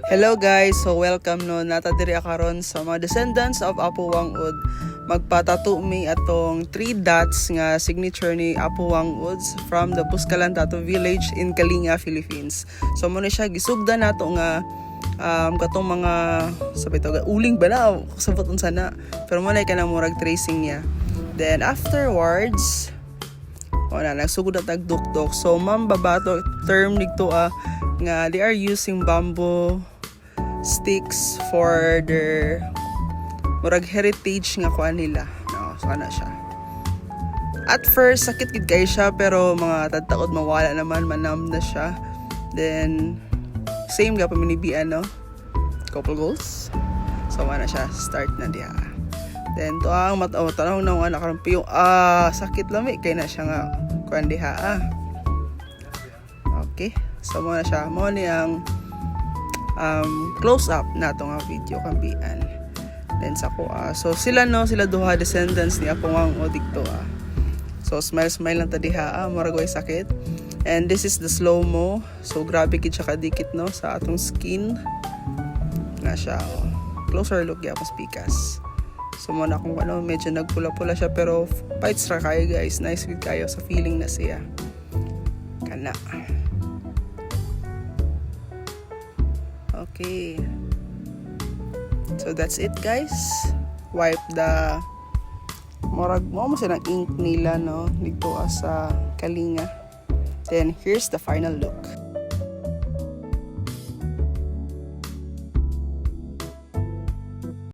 Hello guys, so welcome no nata diri karon sa mga descendants of Apo Wang-od. Magpatato mi atong 3 dots nga signature ni Apo Wang-od from the Buskalan Tattoo Village in Kalinga, Philippines. So mo ni siya gisugdan nato nga katong mga sabi to uling ba na sabot unsa na, pero mo na kanang murag tracing niya. Then afterwards wala nagsugod na tagdukdok. So mambabato term dito nga they are using bamboo sticks for their murag heritage nga kuan nila, no? So ana siya. At first sakit gid kay siya, pero mga tadtaod mawala naman, manam na siya. Then same ga paminibian, no? Couple goals. So ana siya, start na diha. Then to ang tanong na nga nakaron piyo sakit lami kay na siya nga kuan diha. Okay. So mo na siya, mo ni ang close up na ito nga video kambian. Then sa ko so sila duha descendants ni Apo Wang-od dito So smile lang ta diha muragoy sakit. And this is the slow mo. So grabe gid siya kadikit no sa atong skin. Na siya closer look gyapon pikas. So mo na kung medyo nagpula-pula siya, pero bites ra kayo guys. Nice gid kayo sa feeling na siya. Kana. Okay. So that's it guys. Wipe the murag mo sa ink nila no dito sa Kalinga. Then here's the final look.